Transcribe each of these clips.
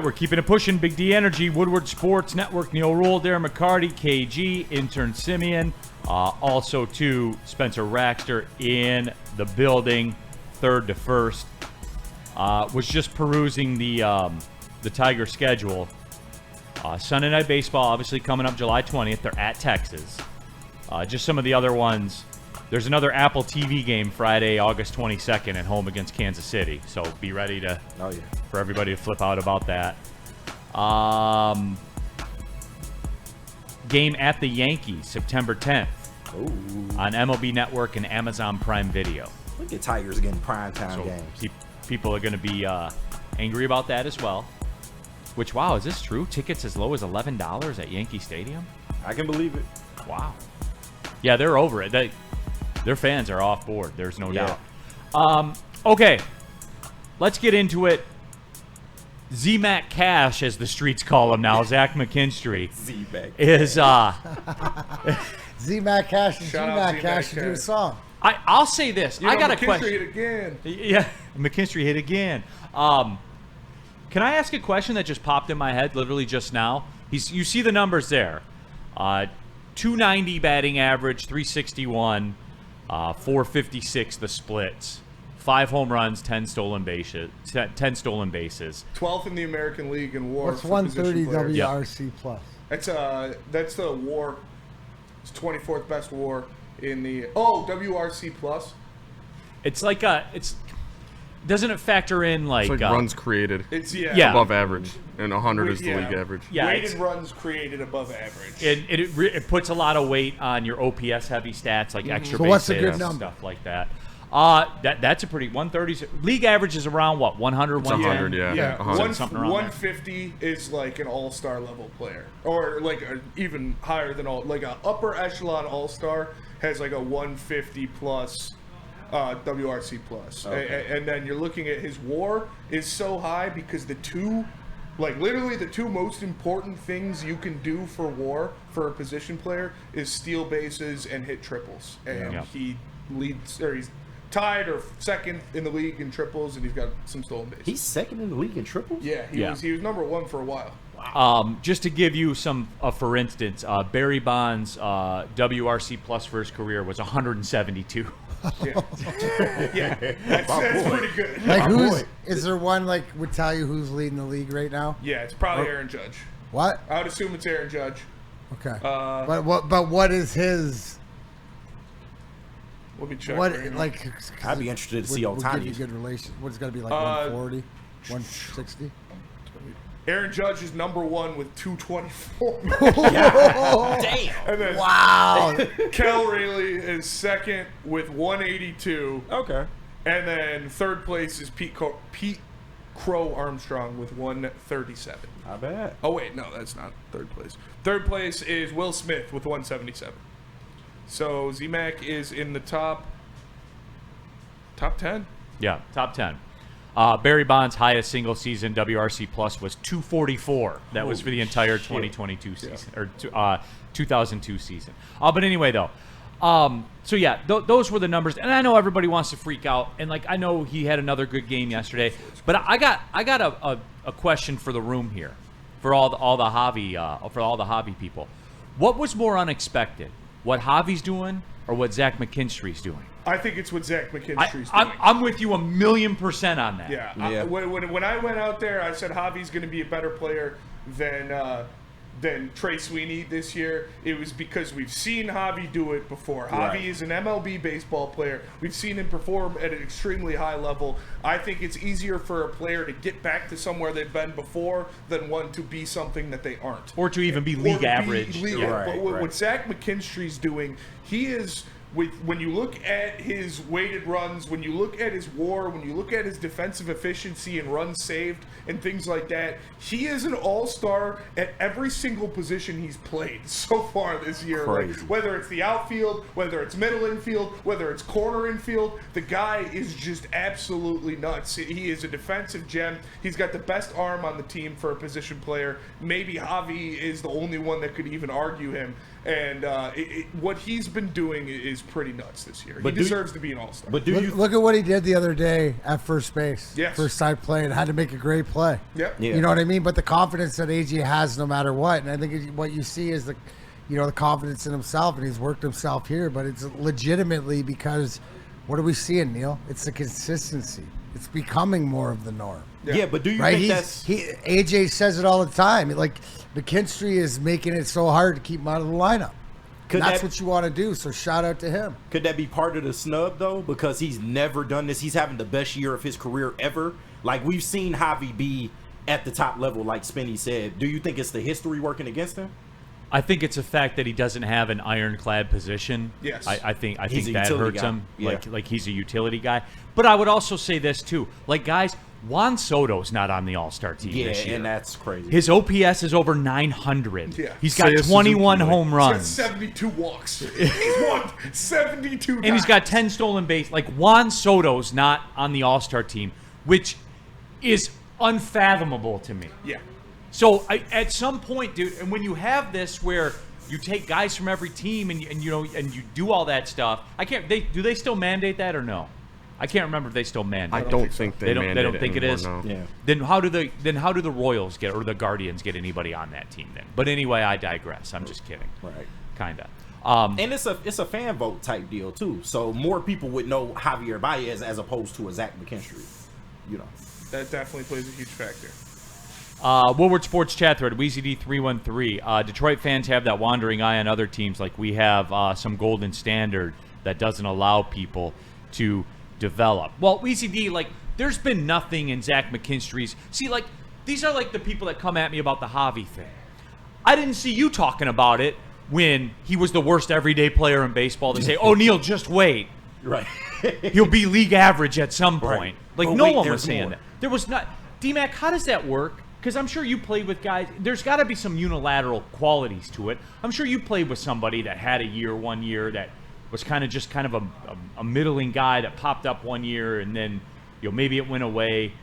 we're keeping it pushing. Big D Energy, Woodward Sports Network, Neil Rule, Darren McCarty, KG, intern Simeon. Also, too, Spencer Raxter in the building, third to first. Was just perusing the Tiger schedule. Sunday Night Baseball, obviously, coming up July 20th. They're at Texas. Just some of the other ones. There's another Apple TV game Friday, August 22nd at home against Kansas City. So be ready to for everybody to flip out about that. Game at the Yankees, September 10th. Ooh. On MLB Network and Amazon Prime Video. Look at Tigers getting primetime games. People are going to be angry about that as well. Which, wow, is this true? Tickets as low as $11 at Yankee Stadium? I can believe it. Wow. Yeah, they're over it. Their fans are off board. There's no doubt. Okay, let's get into it. Z-Mac Cash, as the streets call him now, Zach McKinstry, Z-Mac is Z-Mac Cash and G-Mac Cash to do a song. I'll say this. I got a question. McKinstry hit again. Yeah, McKinstry hit again. Can I ask a question that just popped in my head literally just now? You see the numbers there. 290 batting average, 361, 456 the splits. 5 home runs, 10 stolen bases. 12th in the American League in WAR. What's 130 WRC plus? That's the WAR. It's 24th best WAR in the WRC plus. It's like doesn't it factor in like, it's like runs created? It's above average, and 100 is the league average. Yeah, weighted runs created above average. It puts a lot of weight on your OPS heavy stats like extra base what's a hits, good number? stuff like that. That's a pretty 130. League average is around what 100, it's 100, yeah. 100. Something around 150 is like an all-star level player, or like even higher than like an upper echelon all-star has like a 150 plus. WRC plus, and then you're looking at his WAR is so high because literally the two most important things you can do for WAR for a position player is steal bases and hit triples, and he leads, or he's tied or second in the league in triples, and he's got some stolen bases. He's second in the league in triples? Yeah, he was number one for a while. Wow. Just to give you some, for instance, Barry Bonds' WRC plus for his career was 172. Yeah, that's pretty good. Like, is there one like would tell you who's leading the league right now? Yeah, it's probably Aaron Judge. What? I would assume it's Aaron Judge. Okay. But what is his? Let me check. I'd be interested to see Ohtani's. Good relation. What is going to be like 140, 160? Aaron Judge is number one with 224. Damn. And then Wow. Cal Rayleigh is second with 182. Okay. And then third place is Pete Crow Armstrong with 137. Not bad. Oh, wait. No, that's not third place. Third place is Will Smith with 177. So Z-Mac is in the top 10. Yeah, top 10. Barry Bonds' highest single season WRC plus was 244. That was for the entire 2022 season, or 2002 season. But anyway, though, so yeah, those were the numbers. And I know everybody wants to freak out, and like I know he had another good game yesterday. But I got a question for the room here, for all the hobby people. What was more unexpected, what Javi's doing or what Zach McKinstry's doing? I think it's what Zach McKinstry's doing. I'm with you 1,000,000% on that. Yeah. When I went out there, I said Javi's going to be a better player than Trey Sweeney this year. It was because we've seen Javi do it before. Javi is an MLB baseball player. We've seen him perform at an extremely high level. I think it's easier for a player to get back to somewhere they've been before than one to be something that they aren't. Or to even be league average. But what Zach McKinstry's doing, he is... When you look at his weighted runs, when you look at his WAR, when you look at his defensive efficiency and runs saved and things like that, he is an all-star at every single position he's played so far this year. Like, whether it's the outfield, whether it's middle infield, whether it's corner infield, the guy is just absolutely nuts. He is a defensive gem. He's got the best arm on the team for a position player. Maybe Javi is the only one that could even argue him. And what he's been doing is pretty nuts this year. But he deserves to be an All-Star. But do you Look at what he did the other day at first base. Yes. First time playing, had to make a great play. Yep. Yeah. You know what I mean? But the confidence that AJ has no matter what. And I think what you see is the confidence in himself, and he's worked himself here. But it's legitimately because what are we seeing, Neil? It's the consistency. It's becoming more of the norm. Yeah, but do you Right? think that's AJ says it all the time. Like, McKinstry is making it so hard to keep him out of the lineup. Could That's that- what you want to do, so shout out to him. Could that be part of the snub, though? Because he's never done this. He's having the best year of his career ever. Like, we've seen Javi be at the top level, like Spinny said. Do you think it's the history working against him? I think it's a fact that he doesn't have an ironclad position. Yes. I think He's a that utility hurts guy. him. Yeah. Like he's a utility guy. But I would also say this too. Like, guys, Juan Soto's not on the All-Star team Yeah, this year. and that's crazy. His OPS is over 900. Yeah. He's got Seiya 21 Suzuki, home He's got runs. 72 walks. He's won 72 times. And he's got 10 stolen base. Like, Juan Soto's not on the All-Star team, which is unfathomable to me. Yeah. So at some point, dude, and when you have this where you take guys from every team and you do all that stuff, do they still mandate that or no? I can't remember if they still mandate. I don't think they don't mandate think it anymore, is. no. Yeah. Then how do the Royals get, or the Guardians get anybody on that team then? But anyway, I digress. I'm just kidding. Right. Kinda. And it's a fan vote type deal too. So more people would know Javier Baez as opposed to a Zach McKinstry. You know. That definitely plays a huge factor. Woodward Sports chat thread, WeezyD313. Detroit fans have that wandering eye on other teams, like we have some golden standard that doesn't allow people to develop. Well, WeezyD, like, there's been nothing in Zach McKinstry's. See, like, these are like the people that come at me about the Javi thing. I didn't see you talking about it when he was the worst everyday player in baseball. They say, "Oh, Neil, just wait. Right. He'll be league average at some point." Right. Like, But no wait, one was there's saying more. that. There was not. D-Mac, how does that work? Because I'm sure you played with guys. There's got to be some unilateral qualities to it. I'm sure you played with somebody that had one year that was kind of a middling guy that popped up one year and then maybe it went away.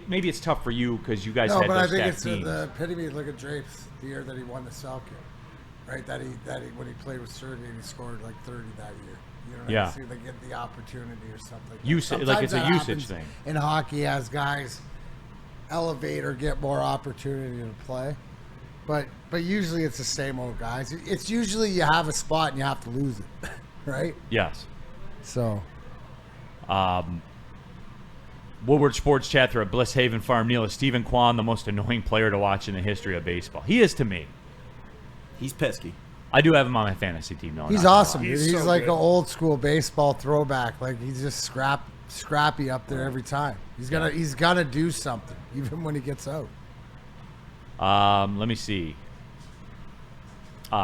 Maybe it's tough for you because you guys No, had but I those think stacked it's teams. the epitome. Look at Drapes, the year that he won the Selke, right? That he when he played with Sergey, he scored like 30 that year. You know what Yeah. I mean? See, they get the opportunity or something. Like it's a Sometimes that usage happens thing. in hockey as guys elevate or get more opportunity to play. But usually it's the same old guys. It's usually you have a spot and you have to lose it, right? Yes. So Woodward Sports chat thread, Bliss Haven Farm. Neil, is Stephen Kwan the most annoying player to watch in the history of baseball? He is to me. He's pesky. I do have him on my fantasy team, though. he's not gonna awesome. lie. Dude. He's He's so like good. an old school baseball throwback. Like he's just scrappy up there every time. He's gonna do something even when he gets out. Let me see.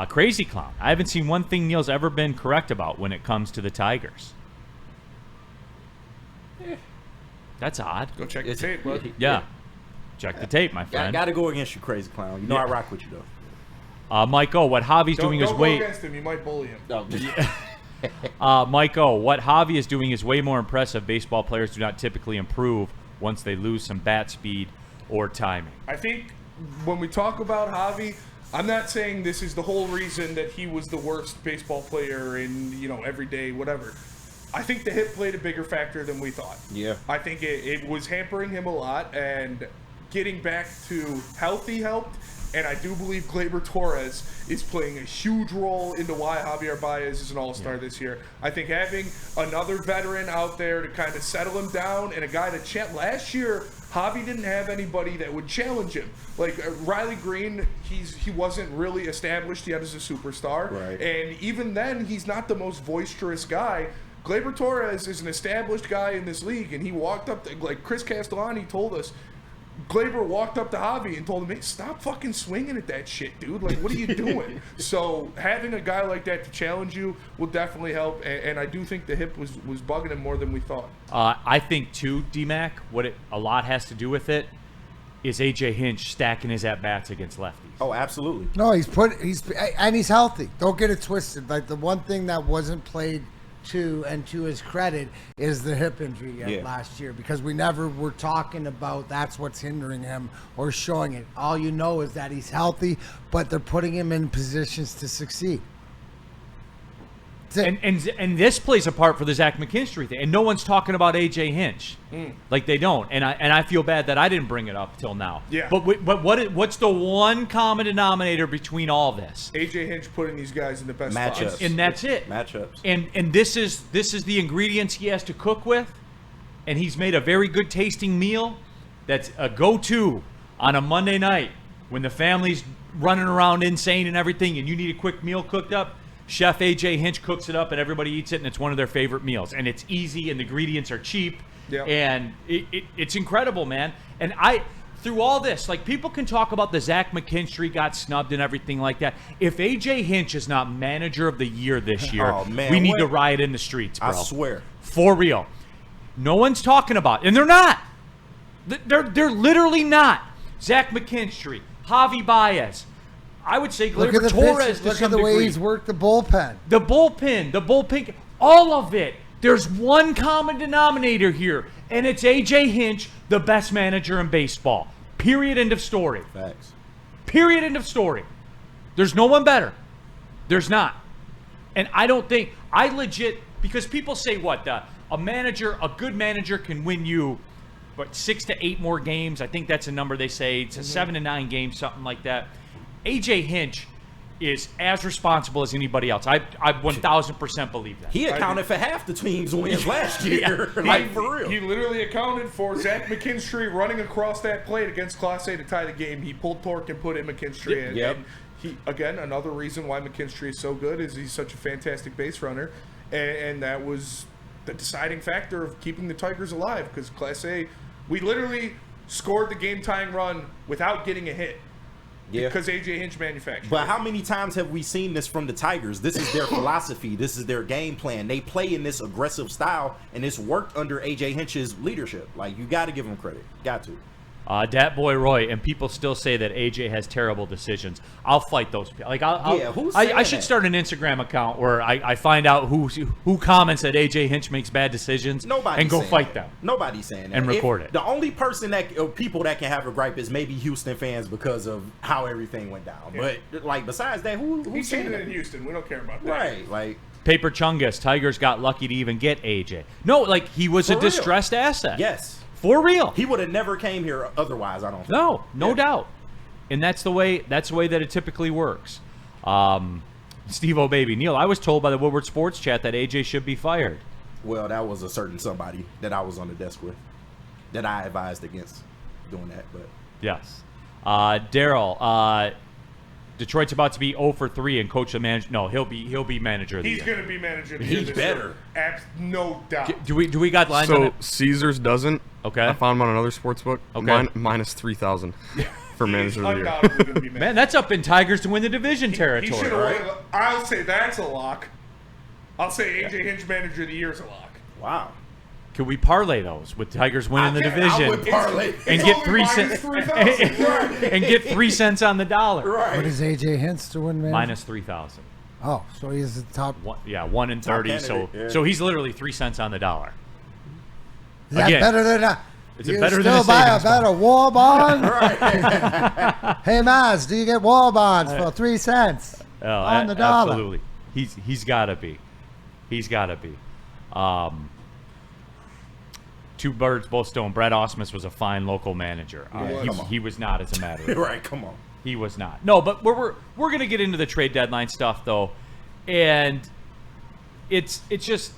Crazy Clown. I haven't seen one thing Neil's ever been correct about when it comes to the Tigers. That's odd. Go check the tape, bud. Yeah. Check the tape, my I friend. gotta go against you, crazy clown. You know I rock with you though. Mike O, what Javi's Don't doing go is way... against him. You might bully him. Mike O, what Javi is doing is way more impressive. Baseball players do not typically improve once they lose some bat speed or timing. I think when we talk about Javi, I'm not saying this is the whole reason that he was the worst baseball player in, every day, whatever. I think the hip played a bigger factor than we thought. Yeah. I think it was hampering him a lot, and getting back to healthy helped. And I do believe Gleyber Torres is playing a huge role into why Javier Baez is an all-star this year. I think having another veteran out there to kind of settle him down, and a guy that last year, Javi didn't have anybody that would challenge him. Like Riley Green, he wasn't really established yet as a superstar. Right. And even then, he's not the most boisterous guy. Gleyber Torres is an established guy in this league, and he walked up to, like Chris Castellani told us, Gleyber walked up to Javi and told him, "Hey, stop fucking swinging at that shit, dude. Like, what are you doing?" So having a guy like that to challenge you will definitely help, and I do think the hip was bugging him more than we thought. I think, too, D-Mac, a lot has to do with it is A.J. Hinch stacking his at-bats against lefties. Oh, absolutely. No, he's healthy. Don't get it twisted. Like the one thing that wasn't played to his credit is the hip injury last year, because we never were talking about that's what's hindering him or showing it. All you know is that he's healthy, but they're putting him in positions to succeed. And this plays a part for the Zach McKinstry thing. And no one's talking about AJ Hinch. Like they don't. And I feel bad that I didn't bring it up till now. Yeah. But what's the one common denominator between all this? AJ Hinch putting these guys in the best Matchups. spots. And that's it. Matchups. And this is the ingredients he has to cook with. And he's made a very good tasting meal that's a go-to on a Monday night when the family's running around insane and everything and you need a quick meal cooked up. Chef AJ Hinch cooks it up and everybody eats it and it's one of their favorite meals. And it's easy and the ingredients are cheap. Yep. And it's incredible, man. And through all this, like people can talk about the Zach McKinstry got snubbed and everything like that. If AJ Hinch is not manager of the year this year, Oh, man, we need what? to riot in the streets, bro. I swear. For real. No one's talking about it. And they're not. They're literally not. Zach McKinstry, Javi Baez. I would say Look at Gleyber the Torres pitches. to Look some at the way degree. he's worked the bullpen. The bullpen, all of it. There's one common denominator here, and it's AJ Hinch, the best manager in baseball. Period. End of story. Facts. Period. End of story. There's no one better. There's not. And I don't think, because people say what? A good manager can win you, 6 to 8 more games. I think that's a number they say. It's a 7 to 9 games, something like that. AJ Hinch is as responsible as anybody else. I 1000% believe that. He accounted for half the team's wins last year. For real. He literally accounted for Zach McKinstry running across that plate against Class A to tie the game. He pulled torque and put in McKinstry in. Yep. And he, again, another reason why McKinstry is so good is he's such a fantastic base runner. And that was the deciding factor of keeping the Tigers alive because Class A, we literally scored the game-tying run without getting a hit. Yeah. Because AJ Hinch manufactured. But how many times have we seen this from the Tigers? This is their philosophy. This is their game plan. They play in this aggressive style, and it's worked under AJ Hinch's leadership. Like, you got to give him credit. Got to. Dat boy Roy, and people still say that AJ has terrible decisions. I'll fight those people. Like, who's I saying should that? start an Instagram account where I find out who comments that AJ Hinch makes bad decisions and go fight them. Nobody's saying that. And record it. The only person people that can have a gripe is maybe Houston fans because of how everything went down. Yeah. But like besides that, who's He's saying seen it that? in Houston. We don't care about that. Right, like. Paper Chungus, Tigers got lucky to even get AJ. No, like he was For a real. distressed asset. Yes. For real. He would have never came here otherwise, I don't think. No Yeah. doubt. And that's the way that it typically works. Steve O'Baby. Neil, I was told by the Woodward Sports chat that AJ should be fired. Well, that was a certain somebody that I was on the desk with that I advised against doing that, but Yes. Daryl, Detroit's about to be 0 for 3 and coach the manager. No, he'll be manager of the He's year. going to be manager of the He year this better. year. No doubt. Do we got lines on So it? Caesars doesn't. Okay. I found him on another sports book. Okay. Minus 3,000 for He's manager of the year. undoubtedly going to be manager. Man, that's up in Tigers to win the division He territory. should right? have. I'll say that's a lock. I'll say AJ Hinch manager of the year is a lock. wow. Could we parlay those with Tigers winning the I division would parlay. and It's get only 3 minus cents 3,000. and get 3 cents on the dollar? What Right. is AJ Hinch to win, man? Minus 3,000. Oh, so he's the top. 1 in 30. So candidate, yeah. so he's literally 3 cents on the dollar. Is that Again, better than a? is it you better than still a buy a savings better war bond? Right. Hey, Maz, do you get war bonds for 3 cents on the dollar? Absolutely. He's got to be. He's got to be. Two birds, both stone. Brad Osmus was a fine local manager. Yeah, come on. He was not, as a matter of fact. Right, come on. He was not. No, but we're gonna get into the trade deadline stuff though, and it's just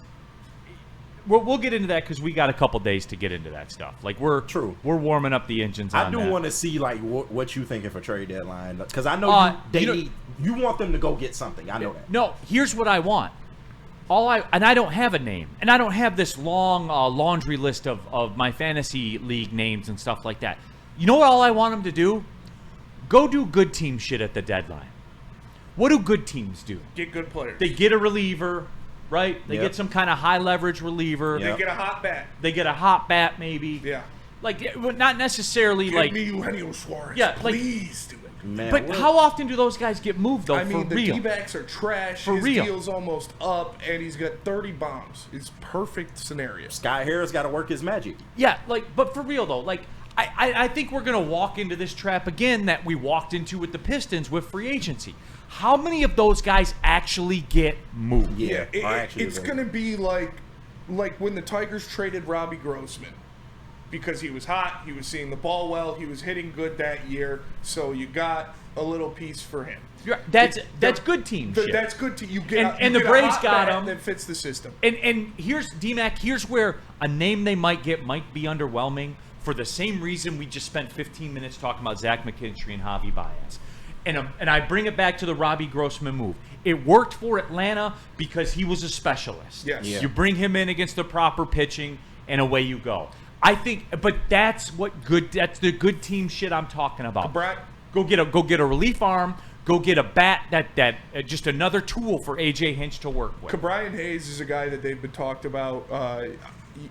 we'll get into that because we got a couple days to get into that stuff. Like we're warming up the engines. I on do that. want to see like what you thinking for trade deadline because I know you want them to go get something. I know that. No, here's what I want. I don't have a name, and I don't have this long laundry list of my fantasy league names and stuff like that. You know what? All I want them to do, go do good team shit at the deadline. What do good teams do? Get good players. They get a reliever, right? They Yep. get some kind of high leverage reliever. Yep. They get a hot bat. They get a hot bat, maybe. Yeah. Like, not necessarily Give like. me Eugenio Suarez. Yeah, like- please do it. Man, But what- how often do those guys get moved though? I mean, for the real? D-backs are trash. For His real. deal's almost up, and he's got 30 bombs. It's perfect scenario. Sky Harris got to work his magic. Yeah, like, but for real though, like, I think we're going to walk into this trap again that we walked into with the Pistons with free agency. How many of those guys actually get moved? Yeah, it's going to be like when the Tigers traded Robbie Grossman because he was hot, he was seeing the ball well, he was hitting good that year, so you got a little piece for him. That's good team shit. That's good to you get. And you the get Braves a hot got bat him that fits the system. And here's D-Mac. Here's where a name they might get might be underwhelming for the same reason we just spent 15 minutes talking about Zach McKinstry and Javi Baez. And I bring it back to the Robbie Grossman move. It worked for Atlanta because he was a specialist. Yes. Yeah. You bring him in against the proper pitching, and away you go. I think, but that's the good team shit I'm talking about. Brett, Go get a relief arm. Go get a bat that just another tool for AJ Hinch to work with. Brian Hayes is a guy that they've been talked about.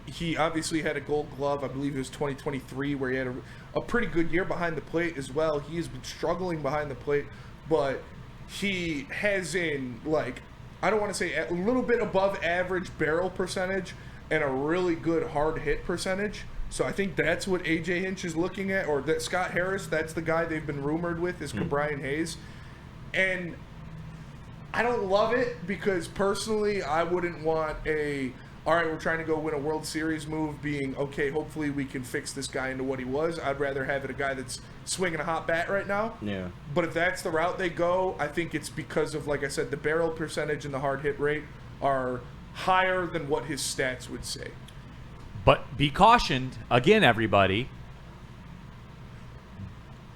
He obviously had a Gold Glove, I believe it was 2023, where he had a pretty good year behind the plate as well. He has been struggling behind the plate, but he has I don't want to say a little bit above average barrel percentage and a really good hard hit percentage. So I think that's what AJ Hinch is looking at, or that Scott Harris, that's the guy they've been rumored with, is Brian Hayes. And I don't love it because personally I wouldn't want all right, we're trying to go win a World Series move being, okay, hopefully we can fix this guy into what he was. I'd rather have it a guy that's swinging a hot bat right now. Yeah. But if that's the route they go, I think it's because of, like I said, the barrel percentage and the hard hit rate are higher than what his stats would say. But be cautioned, again, everybody,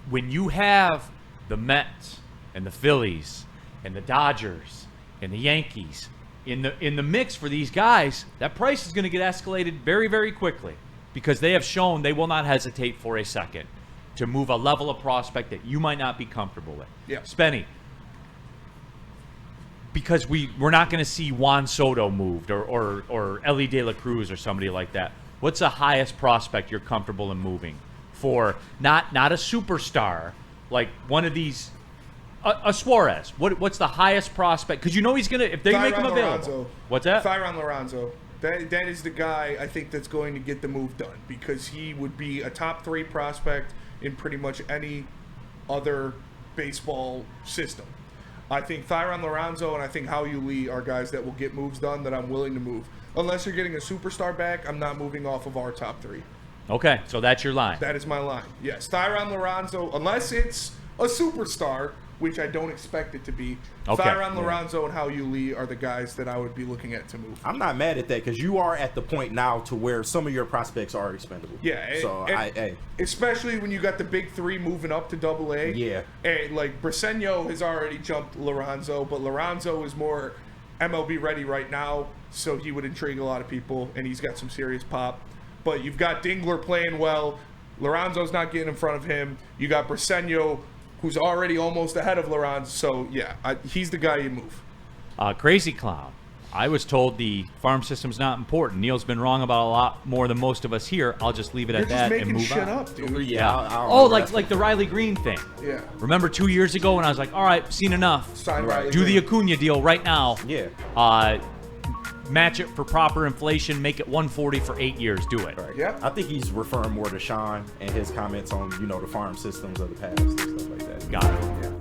when you have the Mets and the Phillies and the Dodgers and the Yankees in the mix for these guys, that price is going to get escalated very, very quickly because they have shown they will not hesitate for a second to move a level of prospect that you might not be comfortable with. Yeah. Spenny, because we're not going to see Juan Soto moved or Ellie De La Cruz or somebody like that. What's the highest prospect you're comfortable in moving for? Not a superstar like one of these. A Suarez. What's the highest prospect? Because you know he's gonna if they make him available. Lorenzo. What's that? Thyron Lorenzo. That is the guy I think that's going to get the move done because he would be a top 3 prospect in pretty much any other baseball system. I think Thyron Lorenzo and I think Hao Yu Lee are guys that will get moves done that I'm willing to move. Unless you're getting a superstar back, I'm not moving off of our top 3. Okay, so that's your line. That is my line. Yes, Thyron Lorenzo, unless it's a superstar, which I don't expect it to be. Okay. Thyron Lorenzo and Hao Yu Lee are the guys that I would be looking at to move. I'm not mad at that because you are at the point now to where some of your prospects are expendable. Yeah. So especially when you got the big 3 moving up to AA. Yeah. And like Briseño has already jumped Lorenzo, but Lorenzo is more MLB ready right now, so he would intrigue a lot of people, and he's got some serious pop. But you've got Dingler playing well. Lorenzo's not getting in front of him. You got Briseño, who's already almost ahead of Lorenzo. So, yeah, he's the guy you move. Crazy Clown. I was told the farm system's not important. Neil's been wrong about a lot more than most of us here. I'll just leave it at that and move on. You're just making shit up, dude. Yeah. Like the Riley Green thing. Yeah. Remember 2 years ago when I was like, all right, seen enough. Sign Riley Do the Green. Acuna deal right now. Yeah. Match it for proper inflation. Make it 140 for 8 years. Do it. Right. Yeah. I think he's referring more to Sean and his comments on, the farm systems of the past and stuff like that. Got it. Yeah.